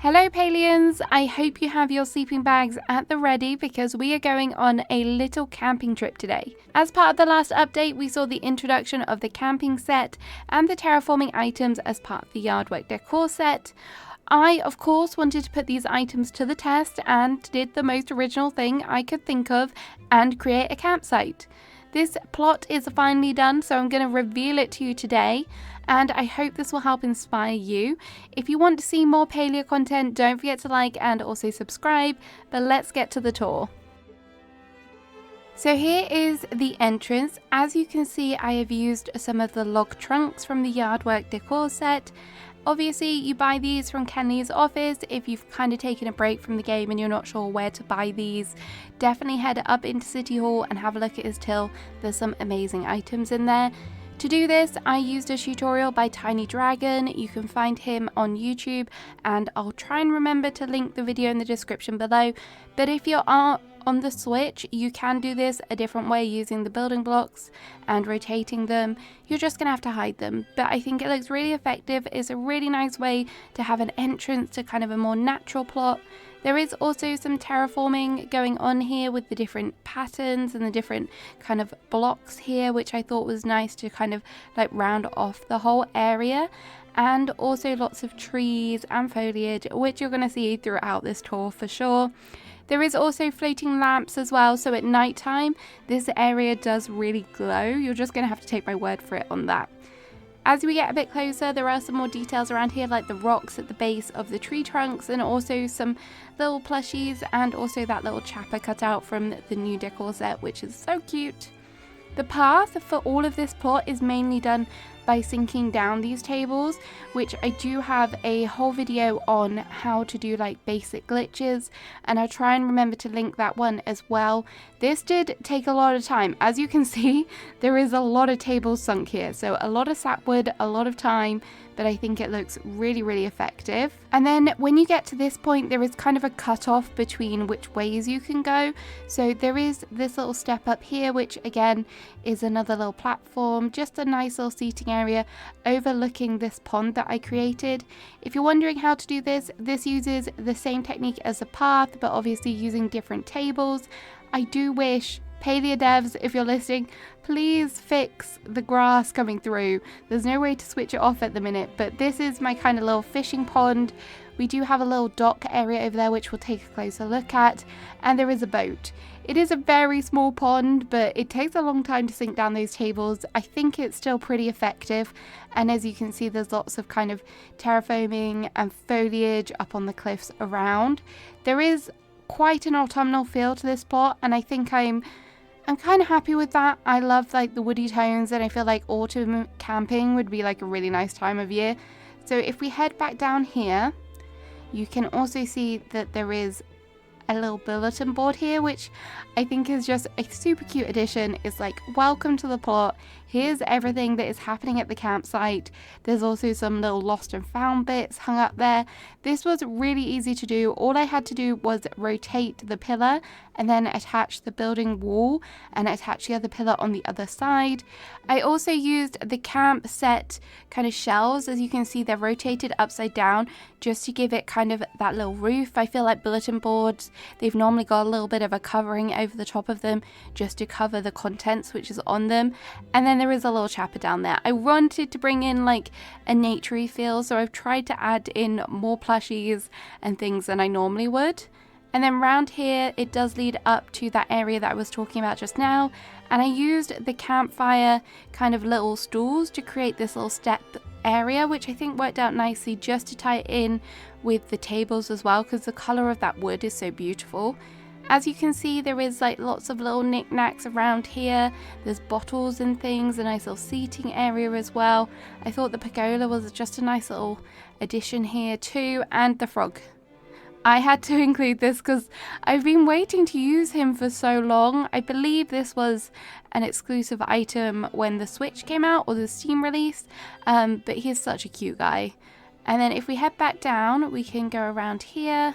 Hello Palians, I hope you have your sleeping bags at the ready because we are going on a little camping trip today. As part of the last update, we saw the introduction of the camping set and the terraforming items as part of the yard work decor set. I, of course, wanted to put these items to the test and did the most original thing I could think of and create a campsite. This plot is finally done, so I'm going to reveal it to you today, and I hope this will help inspire you. If you want to see more Palia content, don't forget to like and also subscribe, but let's get to the tour. So here is the entrance. As you can see, I have used some of the log trunks from the yard work decor set. Obviously, you buy these from Kenley's office. If you've kind of taken a break from the game and you're not sure where to buy these, definitely head up into City Hall and have a look at his till. There's some amazing items in there. To do this, I used a tutorial by Tiny Dragon. You can find him on YouTube, and I'll try and remember to link the video in the description below. But if you are on the Switch, you can do this a different way using the building blocks and rotating them. You're just gonna have to hide them, but I think it looks really effective. It's a really nice way to have an entrance to kind of a more natural plot. There is also some terraforming going on here with the different patterns and the different kind of blocks here, which I thought was nice to kind of like round off the whole area. And also lots of trees and foliage, which you're going to see throughout this tour for sure. There is also floating lamps as well, so at night time this area does really glow. You're just going to have to take my word for it on that. As we get a bit closer, there are some more details around here, like the rocks at the base of the tree trunks, and also some little plushies, and also that little chapper cut out from the new decor set, which is so cute. The path for all of this plot is mainly done by sinking down these tables, which I do have a whole video on how to do like basic glitches, and I'll try and remember to link that one as well. This did take a lot of time. As you can see, there is a lot of tables sunk here, so a lot of sapwood, a lot of time, but I think it looks really effective. And then when you get to this point, there is kind of a cutoff between which ways you can go. So there is this little step up here, which again is another little platform, just a nice little seating area overlooking this pond that I created. If you're wondering how to do this, this uses the same technique as the path, but obviously using different tables. I do wish, Palia devs, if you're listening, please fix the grass coming through. There's no way to switch it off at the minute, but this is my kind of little fishing pond. We do have a little dock area over there, which we'll take a closer look at, and there is a boat. It is a very small pond, but it takes a long time to sink down those tables. I think it's still pretty effective, and as you can see, there's lots of kind of terraforming and foliage up on the cliffs around. There is quite an autumnal feel to this plot, and I think I'm kind of happy with that. I love like the woody tones, and I feel like autumn camping would be like a really nice time of year. So if we head back down here, you can also see that there is a little bulletin board here, which I think is just a super cute addition. It's like, welcome to the plot. Here's everything that is happening at the campsite. There's also some little lost and found bits hung up there. This was really easy to do. All I had to do was rotate the pillar and then attach the building wall and attach the other pillar on the other side. I also used the camp set kind of shelves. As you can see, they're rotated upside down just to give it kind of that little roof. I feel like bulletin boards, they've normally got a little bit of a covering over the top of them just to cover the contents which is on them. And then there is a little chapter down there. I wanted to bring in like a naturey feel, so I've tried to add in more plushies and things than I normally would. And then round here, it does lead up to that area that I was talking about just now. And I used the campfire kind of little stools to create this little step area, which I think worked out nicely just to tie it in with the tables as well, because the color of that wood is so beautiful. As you can see, there is like lots of little knickknacks around here. There's bottles and things, a nice little seating area as well. I thought the pergola was just a nice little addition here too, and the frog. I had to include this because I've been waiting to use him for so long. I believe this was an exclusive item when the Switch came out or the Steam release, but he's such a cute guy. And then if we head back down, we can go around here.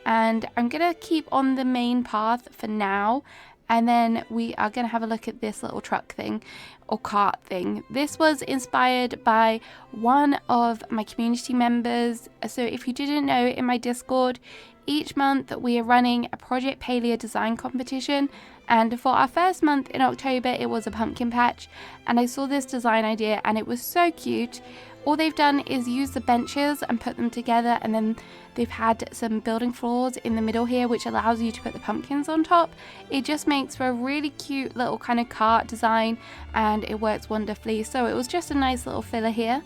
And I'm going to keep on the main path for now. And then we are going to have a look at this little truck thing or cart thing. This was inspired by one of my community members. So if you didn't know, in my Discord, each month we are running a Project Palia design competition. And for our first month in October, it was a pumpkin patch. And I saw this design idea and it was so cute. All they've done is use the benches and put them together, and then they've had some building floors in the middle here which allows you to put the pumpkins on top. It just makes for a really cute little kind of cart design and it works wonderfully. So it was just a nice little filler here.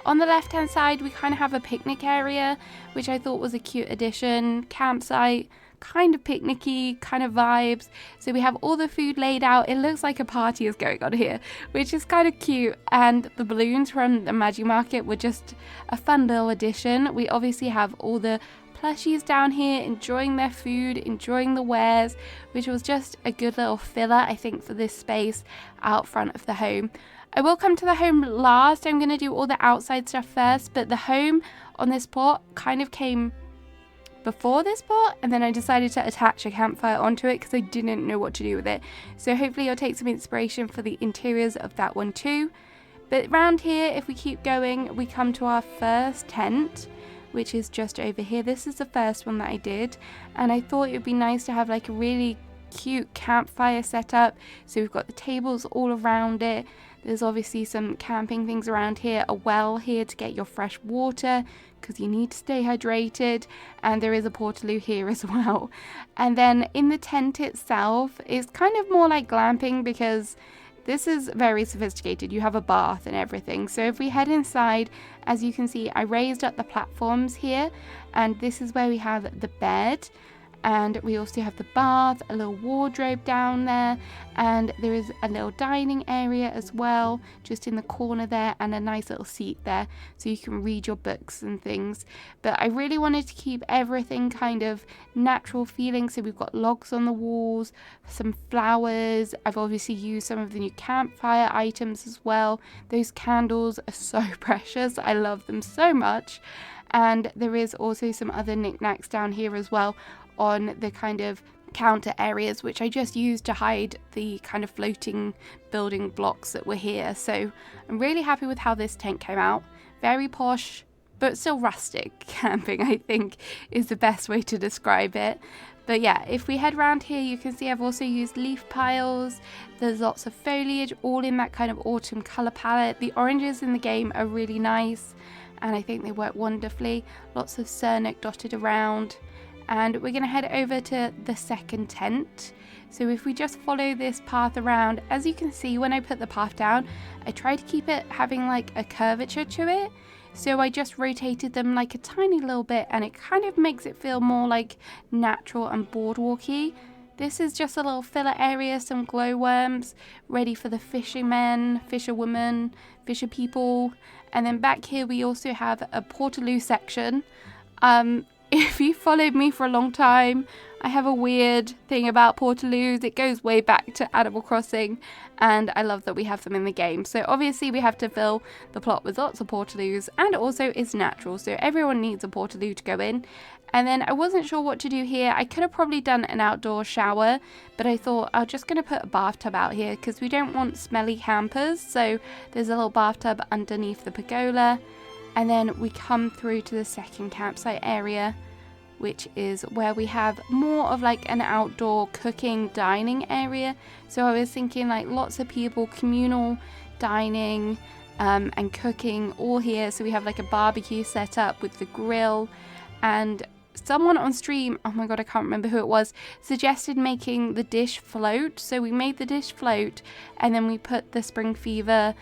On the left hand side we kind of have a picnic area, which I thought was a cute addition. Campsite, kind of picnicky kind of vibes. So we have all the food laid out. It looks like a party is going on here, which is kind of cute. And the balloons from the Magic Market were just a fun little addition. We obviously have all the plushies down here enjoying their food, enjoying the wares, which was just a good little filler, I think, for this space out front of the home. I will come to the home last. I'm going to do all the outside stuff first, but the home on this plot kind of came before this part, and then I decided to attach a campfire onto it because I didn't know what to do with it. So hopefully you'll take some inspiration for the interiors of that one too. But around here, if we keep going, we come to our first tent, which is just over here. This is the first one that I did, and I thought it would be nice to have like a really cute campfire setup. So we've got the tables all around it. There's obviously some camping things around here, a well here to get your fresh water because you need to stay hydrated, and there is a portaloo here as well. And then in the tent itself, it's kind of more like glamping because this is very sophisticated. You have a bath and everything. So if we head inside, as you can see, I raised up the platforms here, and this is where we have the bed. And we also have the bath, a little wardrobe down there, and there is a little dining area as well, just in the corner there, and a nice little seat there, so you can read your books and things. But I really wanted to keep everything kind of natural feeling, so we've got logs on the walls, some flowers. I've obviously used some of the new campfire items as well. Those candles are so precious. I love them so much. And there is also some other knickknacks down here as well on the kind of counter areas, which I just used to hide the kind of floating building blocks that were here. So I'm really happy with how this tent came out. Very posh, but still rustic camping, I think is the best way to describe it. But yeah, if we head around here, you can see I've also used leaf piles. There's lots of foliage, all in that kind of autumn colour palette. The oranges in the game are really nice, and I think they work wonderfully. Lots of Cernic dotted around. And we're going to head over to the second tent. So if we just follow this path around, as you can see, when I put the path down, I tried to keep it having like a curvature to it. So I just rotated them like a tiny little bit, and it kind of makes it feel more like natural and boardwalky. This is just a little filler area, some glowworms, ready for the fishermen, fisherwomen, fisher people. And then back here we also have a portaloo section. If you followed me for a long time, I have a weird thing about portaloos. It goes way back to Animal Crossing, and I love that we have them in the game. So obviously we have to fill the plot with lots of portaloos, and also it's natural, so everyone needs a portaloo to go in. And then I wasn't sure what to do here. I could have probably done an outdoor shower, but I thought I'm just going to put a bathtub out here because we don't want smelly campers. So there's a little bathtub underneath the pergola. And then we come through to the second campsite area, which is where we have more of like an outdoor cooking dining area. So I was thinking like lots of people, communal dining and cooking all here. So we have like a barbecue set up with the grill, and someone on stream, oh my god, I can't remember who it was, suggested making the dish float. So we made the dish float, and then we put the Spring Fever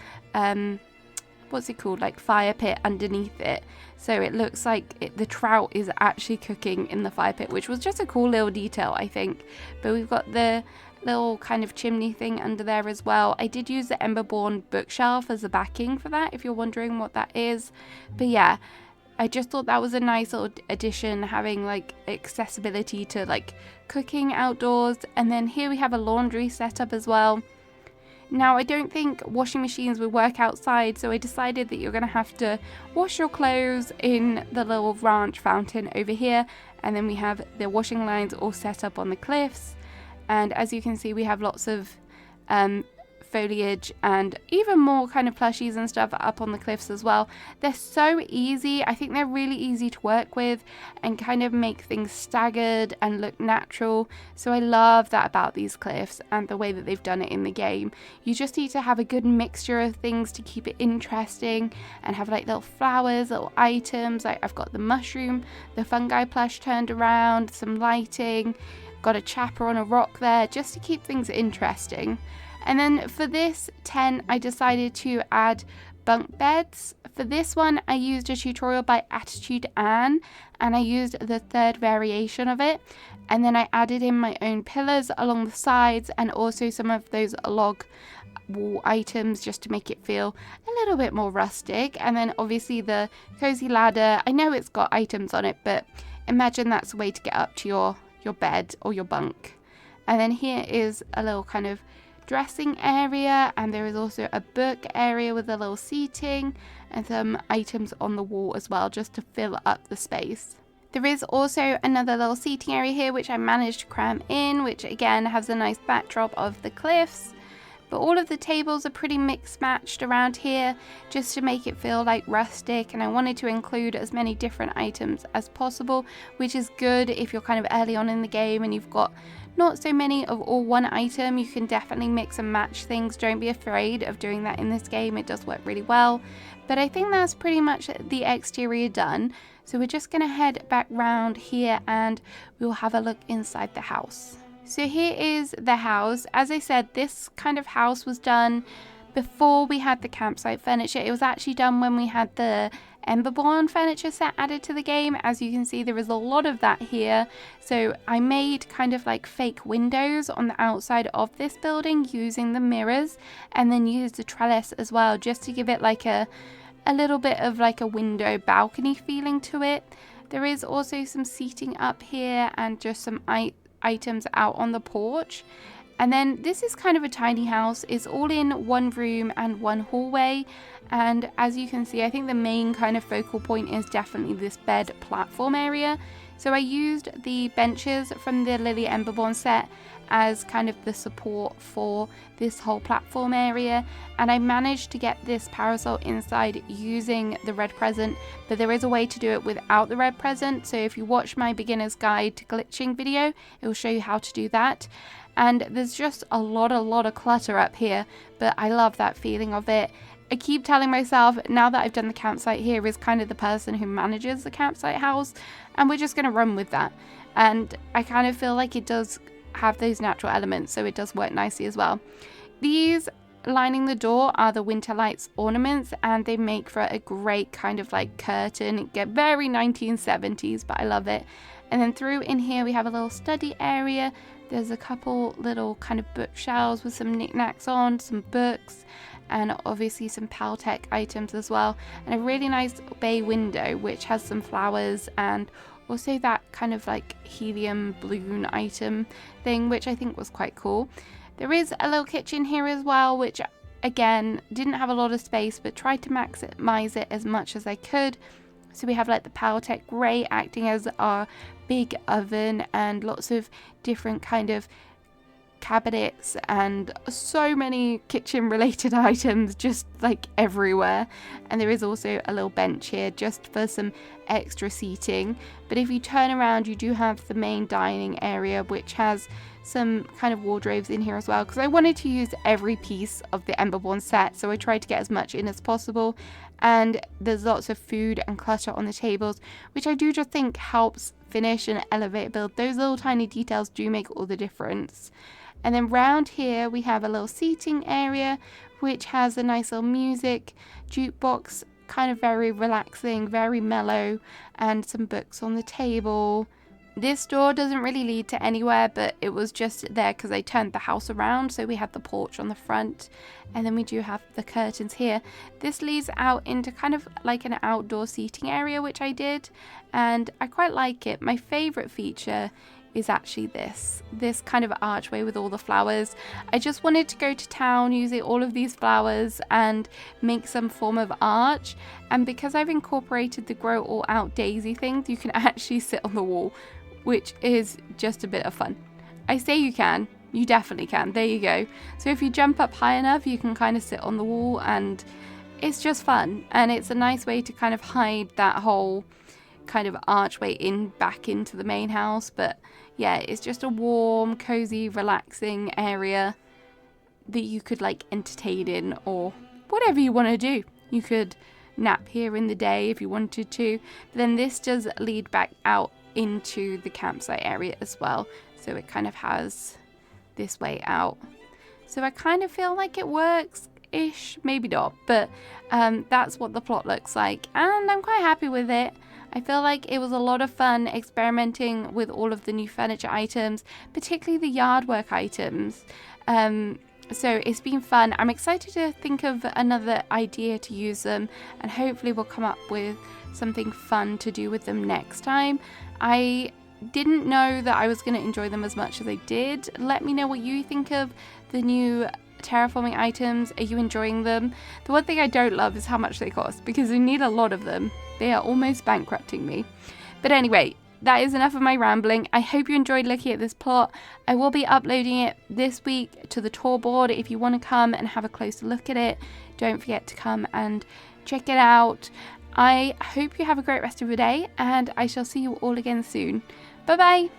what's it called, like fire pit underneath it, so it looks like the trout is actually cooking in the fire pit, which was just a cool little detail, I think. But we've got the little kind of chimney thing under there as well. I did use the Emberborn bookshelf as a backing for that, if you're wondering what that is. But yeah, I just thought that was a nice little addition, having like accessibility to like cooking outdoors. And then here we have a laundry setup as well. Now, I don't think washing machines would work outside, so I decided that you're going to have to wash your clothes in the little ranch fountain over here. And then we have the washing lines all set up on the cliffs. And as you can see, we have lots of foliage and even more kind of plushies and stuff up on the cliffs as well. They're so easy. I think they're really easy to work with and kind of make things staggered and look natural. So I love that about these cliffs and the way that they've done it in the game. You just need to have a good mixture of things to keep it interesting and have like little flowers, little items. Like I've got the mushroom, the fungi plush turned around, some lighting, got a chapper on a rock there just to keep things interesting. And then for this tent, I decided to add bunk beds. For this one, I used a tutorial by Attitude Anne, and I used the third variation of it. And then I added in my own pillars along the sides and also some of those log wall items just to make it feel a little bit more rustic. And then obviously the cozy ladder. I know it's got items on it, but imagine that's a way to get up to your bed or your bunk. And then here is a little kind of dressing area, and there is also a book area with a little seating and some items on the wall as well just to fill up the space. There is also another little seating area here which I managed to cram in, which again has a nice backdrop of the cliffs. But all of the tables are pretty mixed matched around here just to make it feel like rustic, and I wanted to include as many different items as possible, which is good if you're kind of early on in the game and you've got not so many of all one item. You can definitely mix and match things. Don't be afraid of doing that in this game. It does work really well. But I think that's pretty much the exterior done. So we're just going to head back round here and we'll have a look inside the house. So here is the house. As I said, this kind of house was done before we had the campsite furniture. It was actually done when we had the Emberborn furniture set added to the game. As you can see, there is a lot of that here. So I made kind of like fake windows on the outside of this building using the mirrors, and then used the trellis as well just to give it like a little bit of like a window balcony feeling to it. There is also some seating up here and just some items out on the porch. And then this is kind of a tiny house. It's all in one room and one hallway. And as you can see, I think the main kind of focal point is definitely this bed platform area. So I used the benches from the Lily Emberborn set as kind of the support for this whole platform area, and I managed to get this parasol inside using the red present, but there is a way to do it without the red present. So if you watch my beginner's guide to glitching video, it will show you how to do that. And there's just a lot of clutter up here, but I love that feeling of it. I keep telling myself now that I've done the campsite here is kind of the person who manages the campsite house, and we're just going to run with that. And I kind of feel like it does have those natural elements, so it does work nicely as well. These lining the door are the winter lights ornaments, and they make for a great kind of like curtain. Get very 1970s, but I love it. And then through in here we have a little study area. There's a couple little kind of bookshelves with some knickknacks on, some books, and obviously some Paltech items as well, and a really nice bay window which has some flowers and also that kind of like helium balloon item thing, which I think was quite cool. There is a little kitchen here as well, which again didn't have a lot of space, but tried to maximize it as much as I could. So we have like the Paltech grate acting as our big oven, and lots of different kind of cabinets and so many kitchen related items just like everywhere. And there is also a little bench here just for some extra seating. But if you turn around, you do have the main dining area, which has some kind of wardrobes in here as well, because I wanted to use every piece of the Emberborn set, so I tried to get as much in as possible. And there's lots of food and clutter on the tables, which I do just think helps finish an elevator build. Those little tiny details do make all the difference. And then round here we have a little seating area which has a nice little music jukebox, kind of very relaxing, very mellow, and some books on the table. This door doesn't really lead to anywhere, but it was just there because I turned the house around, so we had the porch on the front, and then we do have the curtains here. This leads out into kind of like an outdoor seating area, which I did, and I quite like it. My favorite feature is actually this kind of archway with all the flowers. I just wanted to go to town using all of these flowers and make some form of arch, and because I've incorporated the grow all out daisy thing, you can actually sit on the wall, which is just a bit of fun. I say you can, You definitely can. There you go. So if you jump up high enough, you can kind of sit on the wall, and it's just fun. And it's a nice way to kind of hide that whole kind of archway back into the main house. But yeah, it's just a warm, cozy, relaxing area that you could like entertain in, or whatever you want to do. You could nap here in the day if you wanted to. But then this does lead back out into the campsite area as well. So it kind of has this way out. So I kind of feel like it works-ish, maybe not, but that's what the plot looks like, and I'm quite happy with it. I feel like it was a lot of fun experimenting with all of the new furniture items, particularly the yard work items. So it's been fun. I'm excited to think of another idea to use them, and hopefully we'll come up with something fun to do with them next time. I didn't know that I was going to enjoy them as much as I did. Let me know what you think of the new terraforming items. Are you enjoying them? The one thing I don't love is how much they cost, because we need a lot of them. They are almost bankrupting me. But anyway, that is enough of my rambling. I hope you enjoyed looking at this plot. I will be uploading it this week to the tour board. If you want to come and have a closer look at it, don't forget to come and check it out. I hope you have a great rest of your day, and I shall see you all again soon. Bye bye!